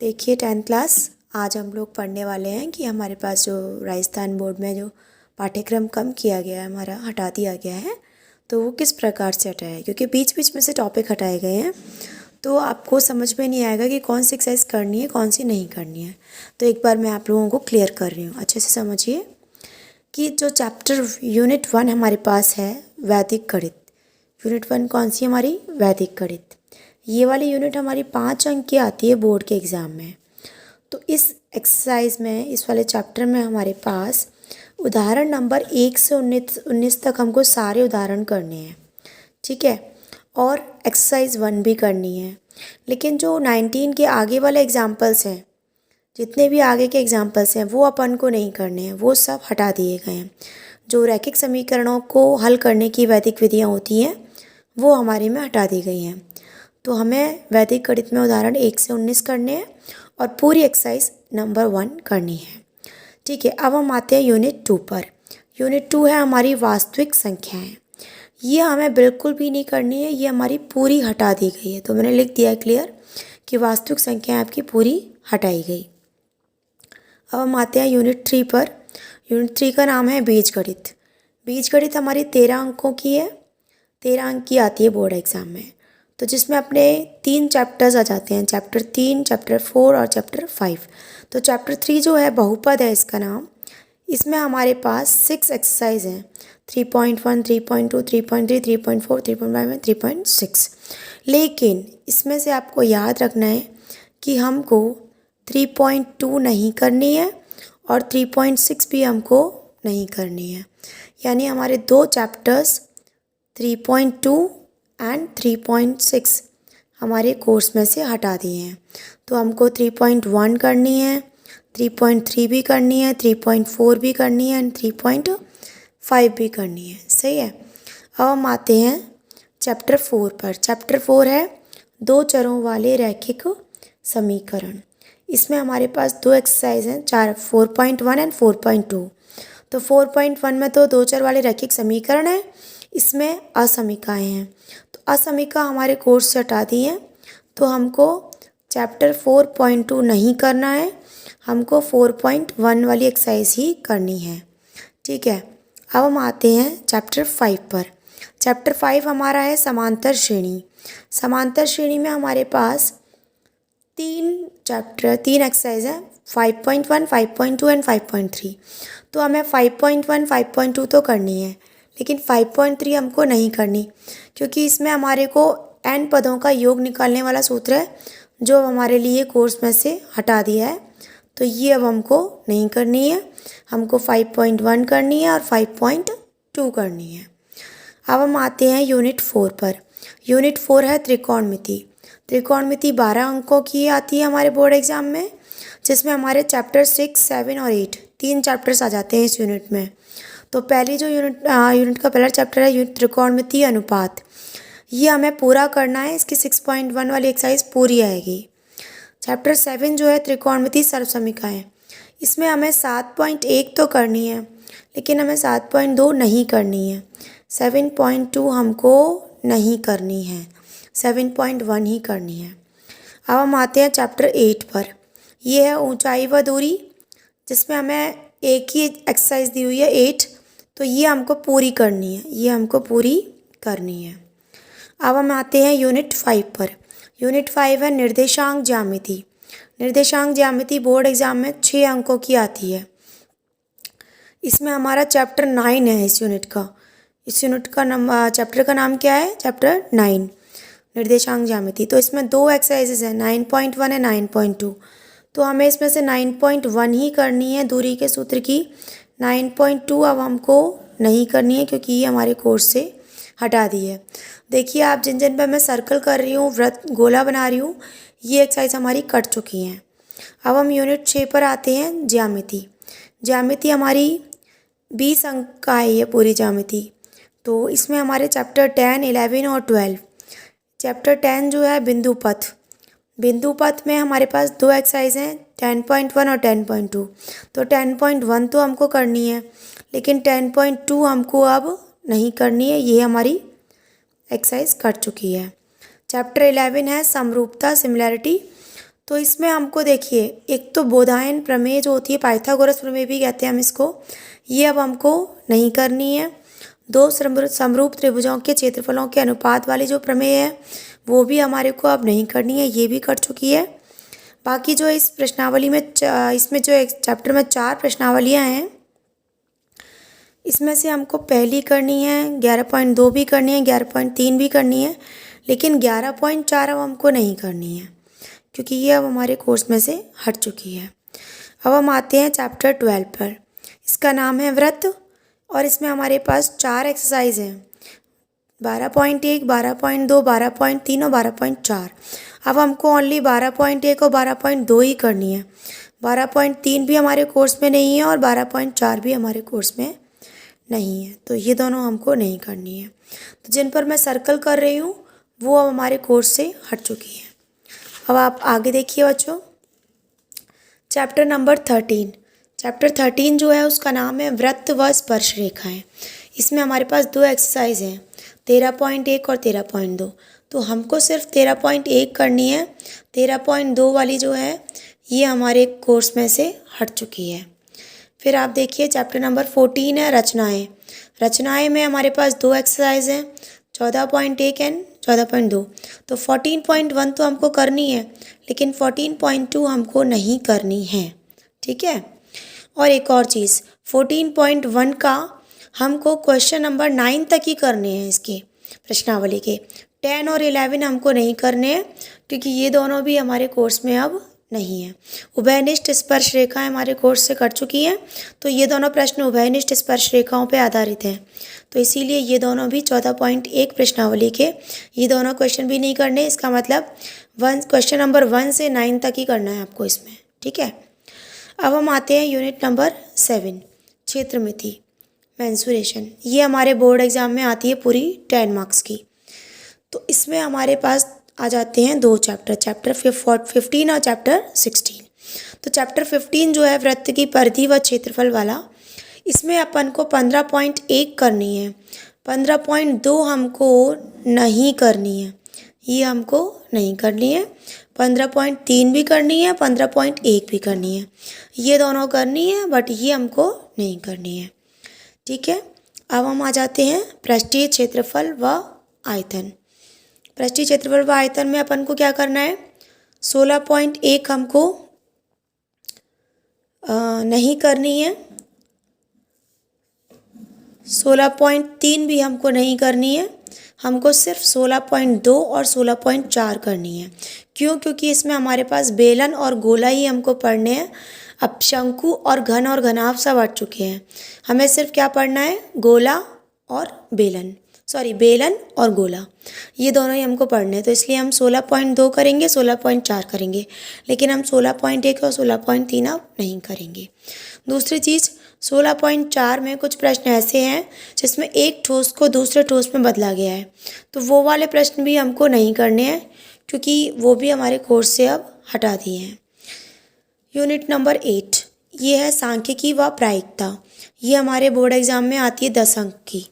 देखिए 10th class आज हम लोग पढ़ने वाले हैं कि हमारे पास जो राजस्थान बोर्ड में जो पाठ्यक्रम कम किया गया है, हमारा हटा दिया गया है, तो वो किस प्रकार से हटाया है। क्योंकि बीच बीच में से टॉपिक हटाए गए हैं तो आपको समझ में नहीं आएगा कि कौन सी एक्सरसाइज करनी है, कौन सी नहीं करनी है। तो एक बार मैं आप लोगों को क्लियर कर रही हूँ, अच्छे से समझिए कि जो चैप्टर यूनिट 1 हमारे पास है वैदिक गणित। यूनिट 1 कौन सी हमारी? वैदिक गणित। ये वाली यूनिट हमारी 5 अंक की आती है बोर्ड के एग्ज़ाम में। तो इस एक्सरसाइज में, इस वाले चैप्टर में हमारे पास उदाहरण नंबर 1 से 19 तक हमको सारे उदाहरण करने हैं, ठीक है। और एक्सरसाइज 1 भी करनी है। लेकिन जो 19 के आगे वाले एग्जाम्पल्स हैं, जितने भी आगे के एग्जाम्पल्स हैं, वो अपन को नहीं करने हैं, वो सब हटा दिए गए हैं। जो रैखिक समीकरणों को हल करने की वैदिक विधियाँ होती हैं, वो हमारे में हटा दी गई हैं। तो हमें वैदिक गणित में उदाहरण 1 से 19 करने हैं और पूरी एक्सरसाइज नंबर 1 करनी है, ठीक है। अब हम आते हैं यूनिट 2 पर। यूनिट 2 है हमारी वास्तविक संख्याएं। ये हमें बिल्कुल भी नहीं करनी है, ये हमारी पूरी हटा दी गई है। तो मैंने लिख दिया है क्लियर कि वास्तविक संख्याएं आपकी पूरी हटाई गई। अब हम आते हैं यूनिट 3 पर। यूनिट 3 का नाम है बीजगणित। बीजगणित हमारी 13 अंकों की है, 13 अंक की आती है बोर्ड एग्जाम में। तो जिसमें अपने 3 चैप्टर्स आ जाते हैं, चैप्टर 3, चैप्टर 4 और चैप्टर 5। तो चैप्टर 3 जो है बहुपद है इसका नाम। इसमें हमारे पास 6 एक्सरसाइज हैं, 3.1, 3.2, 3.3, 3.4, 3.5 एंड 3.6। लेकिन इसमें से आपको याद रखना है कि हमको 3.2 नहीं करनी है और 3.6 भी हमको नहीं करनी है। यानी हमारे 2 चैप्टर्स 3.2 एंड 3.6 हमारे कोर्स में से हटा दिए हैं। तो हमको 3.1 करनी है, 3.3 भी करनी है, 3.4 भी करनी है एंड 3.5 भी करनी है, सही है। अब हम आते हैं चैप्टर 4 पर। चैप्टर 4 है 2 चरों वाले रैखिक समीकरण। इसमें हमारे पास 2 एक्सरसाइज हैं, 4.1 एंड 4.2। तो 4.1 में तो 2 चर वाले रैखिक समीकरण है, इसमें असमीकाएँ हैं। तो असमीका हमारे कोर्स से हटा दी हैं। तो हमको चैप्टर 4.2 नहीं करना है, हमको 4.1 वाली एक्सरसाइज ही करनी है, ठीक है। अब हम आते हैं चैप्टर 5 पर। चैप्टर 5 हमारा है समांतर श्रेणी। समांतर श्रेणी में हमारे पास 3 एक्सरसाइज हैं, 5.1, 5.2 एंड 5.3। तो हमें 5.1, 5.2 तो करनी है, लेकिन 5.3 हमको नहीं करनी, क्योंकि इसमें हमारे को n पदों का योग निकालने वाला सूत्र है, जो हमारे लिए कोर्स में से हटा दिया है। तो ये अब हमको नहीं करनी है, हमको 5.1 करनी है और 5.2 करनी है। अब हम आते हैं यूनिट 4 पर। यूनिट 4 है त्रिकोणमिति। त्रिकोणमिति 12 अंकों की आती है हमारे बोर्ड एग्जाम में, जिसमें हमारे चैप्टर 6, 7 और 8 3 चैप्टर्स आ जाते हैं इस यूनिट में। तो पहली जो यूनिट का पहला चैप्टर है यूनिट त्रिकोणमिति अनुपात, ये हमें पूरा करना है। इसकी 6.1 वाली एक्सरसाइज पूरी आएगी। चैप्टर 7 जो है त्रिकोणमिति सर्वसमीकाएं, इसमें हमें 7.1 तो करनी है, लेकिन हमें 7.2 नहीं करनी है, 7.2 हमको नहीं करनी है, 7.1 ही करनी है। अब हम आते हैं चैप्टर 8 पर। ये है ऊंचाई व दूरी, जिसमें हमें एक ही एक्सरसाइज दी हुई है 8। तो ये हमको पूरी करनी है, ये हमको पूरी करनी है। अब हम आते हैं यूनिट 5 पर। यूनिट 5 है निर्देशांक ज्यामिति। निर्देशांक ज्यामिति बोर्ड एग्जाम में 6 अंकों की आती है। इसमें हमारा चैप्टर 9 है इस यूनिट का। चैप्टर का नाम क्या है? चैप्टर 9 निर्देशांक ज्यामिति। तो इसमें 2 एक्सरसाइजेज हैं, 9.1 है 9.2। तो हमें इसमें से 9.1 ही करनी है दूरी के सूत्र की। 9.2 अब हमको नहीं करनी है, क्योंकि ये हमारे कोर्स से हटा दी है। देखिए आप जिन जिन पर मैं सर्कल कर रही हूँ, वृत्त गोला बना रही हूँ, ये एक्सरसाइज हमारी कट चुकी हैं। अब हम यूनिट 6 पर आते हैं ज्यामिति। ज्यामिति हमारी 20 अंक का है ये पूरी ज्यामिति। तो इसमें हमारे चैप्टर 10, 11 और 12। चैप्टर 10 जो है बिंदु पथ। बिंदु पथ में हमारे पास 2 एक्सरसाइज हैं, 10.1 और 10.2। तो 10.1 तो हमको करनी है, लेकिन 10.2 हमको अब नहीं करनी है, ये हमारी एक्सरसाइज कट चुकी है। चैप्टर 11 है समरूपता, सिमिलैरिटी। तो इसमें हमको देखिए, एक तो बोधायन प्रमेय जो होती है, पाइथागोरस प्रमेय भी कहते हैं हम इसको, ये अब हमको नहीं करनी है। दो समरूप त्रिभुजों के क्षेत्रफलों के अनुपात वाली जो प्रमेय है वो भी हमारे को अब नहीं करनी है, ये भी कर चुकी है। बाकी जो इस प्रश्नावली में इसमें जो एक चैप्टर में 4 प्रश्नावलियाँ हैं, इसमें से हमको पहली करनी है, 11.2 भी करनी है, 11.3 भी करनी है, लेकिन 11.4 अब हमको नहीं करनी है क्योंकि ये अब हमारे कोर्स में से हट चुकी है। अब हम आते हैं चैप्टर 12 पर। इसका नाम है व्रत और इसमें हमारे पास 4 एक्सरसाइज हैं, 12.1, 12.2, 12.3 और 12.4। अब हमको ओनली 12.1 और 12.2 ही करनी है। 12.3 भी हमारे कोर्स में नहीं है और 12.4 भी हमारे कोर्स में नहीं है, तो ये दोनों हमको नहीं करनी है। तो जिन पर मैं सर्कल कर रही हूँ वो अब हमारे कोर्स से हट चुकी है। अब आप आगे देखिए बच्चों, चैप्टर नंबर 13। चैप्टर 13 जो है उसका नाम है व्रत व स्पर्श रेखाएं। इसमें हमारे पास 2 एक्सरसाइज हैं, 13.1 और 13.2। तो हमको सिर्फ 13.1 करनी है, 13.2 वाली जो है ये हमारे कोर्स में से हट चुकी है। फिर आप देखिए चैप्टर नंबर 14 है रचनाएं। रचनाएं में हमारे पास 2 एक्सरसाइज हैं, 14.1 एंड 14.2। तो 14.1 तो हमको करनी है लेकिन 14.2 हमको नहीं करनी है, ठीक है। और एक और चीज़, 14.1 का हमको क्वेश्चन नंबर 9 तक ही करने हैं, इसके प्रश्नावली के 10 और 11 हमको नहीं करने हैं क्योंकि ये दोनों भी हमारे कोर्स में अब नहीं है। उभयनिष्ठ स्पर्श रेखाएं हमारे कोर्स से कट चुकी हैं, तो ये दोनों प्रश्न उभयनिष्ठ स्पर्श रेखाओं पर आधारित हैं, तो इसीलिए ये दोनों भी 14.1 प्रश्नावली के ये दोनों क्वेश्चन भी नहीं करने। इसका मतलब क्वेश्चन नंबर 1 से 9 तक ही करना है आपको इसमें, ठीक है। अब हम आते हैं यूनिट नंबर 7, क्षेत्रमिति मेंसुरेशन। ये हमारे बोर्ड एग्जाम में आती है पूरी 10 मार्क्स की। तो इसमें हमारे पास आ जाते हैं 2 चैप्टर, चैप्टर 15 और चैप्टर 16। तो चैप्टर 15 जो है वृत्त की परिधि व क्षेत्रफल वाला, इसमें अपन को 15.1 करनी है, 15.2 हमको नहीं करनी है, ये हमको नहीं करनी है। 15.3 भी करनी है, 15.1 भी करनी है, ये दोनों करनी है बट ये हमको नहीं करनी है, ठीक है। अब हम आ जाते हैं पृष्ठीय क्षेत्रफल व आयतन। पृष्ठीय क्षेत्रफल व आयतन में अपन को क्या करना है, 16.1 हमको नहीं करनी है, 16.3 भी हमको नहीं करनी है, हमको सिर्फ 16.2 और 16.4 करनी है। क्यों? क्योंकि इसमें हमारे पास बेलन और गोला ही हमको पढ़ने हैं। अब शंकु और घन और घनाभ सब हट चुके हैं, हमें सिर्फ क्या पढ़ना है, गोला और बेलन, बेलन और गोला, ये दोनों ही हमको पढ़ने हैं। तो इसलिए हम 16.2 करेंगे, 16.4 करेंगे, लेकिन हम 16.1 और 16.3 अब नहीं करेंगे। दूसरी चीज़, 16.4 में कुछ प्रश्न ऐसे हैं जिसमें एक ठोस को दूसरे ठोस में बदला गया है, तो वो वाले प्रश्न भी हमको नहीं करने हैं क्योंकि वो भी हमारे कोर्स से अब हटा दिए हैं। यूनिट नंबर 8 ये है सांख्यिकी व प्रायिकता। ये हमारे बोर्ड एग्जाम में आती है 10 अंक की।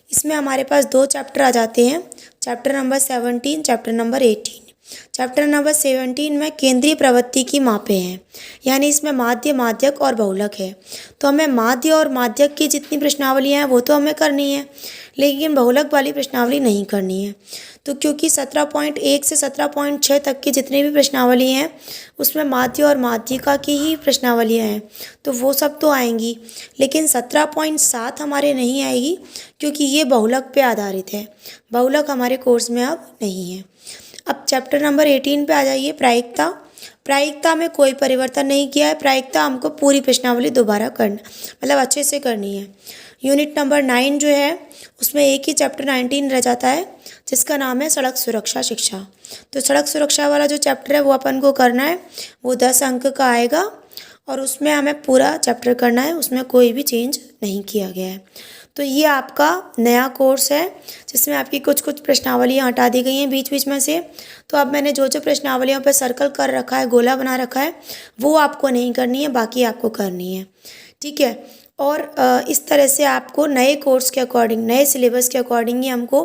इसमें हमारे पास 2 चैप्टर आ जाते हैं, chapter number 17, chapter number 18। Chapter number 17 में केंद्रीय प्रवृत्ति की मापें हैं, यानी इसमें माध्य, माध्यक और बहुलक है। तो हमें माध्य और माध्यक की जितनी प्रश्नावलियाँ हैं वो तो हमें करनी है, लेकिन बहुलक वाली प्रश्नावली नहीं करनी है। तो क्योंकि 17.1 से 17.6 तक की जितनी भी प्रश्नावली हैं उसमें माध्य और माध्यिका की ही प्रश्नावलियाँ हैं, तो वो सब तो आएंगी, लेकिन 17.7 हमारे नहीं आएगी क्योंकि ये बहुलक पे आधारित है, बहुलक हमारे कोर्स में अब नहीं है। अब चैप्टर नंबर 18 पे आ जाइए, प्रायिकता। प्रायिकता में कोई परिवर्तन नहीं किया है, प्रायिकता हमको पूरी प्रश्नावली दोबारा करना, मतलब अच्छे से करनी है। यूनिट नंबर 9 जो है उसमें एक ही चैप्टर 19 रह जाता है जिसका नाम है सड़क सुरक्षा शिक्षा। तो सड़क सुरक्षा वाला जो चैप्टर है वो अपन को करना है, वो 10 अंक का आएगा और उसमें हमें पूरा चैप्टर करना है, उसमें कोई भी चेंज नहीं किया गया है। तो ये आपका नया कोर्स है जिसमें आपकी कुछ कुछ प्रश्नावलियाँ हटा दी गई हैं बीच बीच में से। तो अब मैंने जो जो प्रश्नावलियों पर सर्कल कर रखा है, गोला बना रखा है, वो आपको नहीं करनी है, बाकी आपको करनी है, ठीक है। और इस तरह से आपको नए कोर्स के अकॉर्डिंग, नए सिलेबस के अकॉर्डिंग ही हमको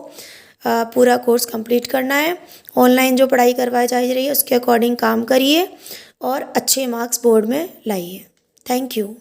पूरा कोर्स कंप्लीट करना है। ऑनलाइन जो पढ़ाई करवाई जा रही है उसके अकॉर्डिंग काम करिए और अच्छे मार्क्स बोर्ड में लाइए। Thank you.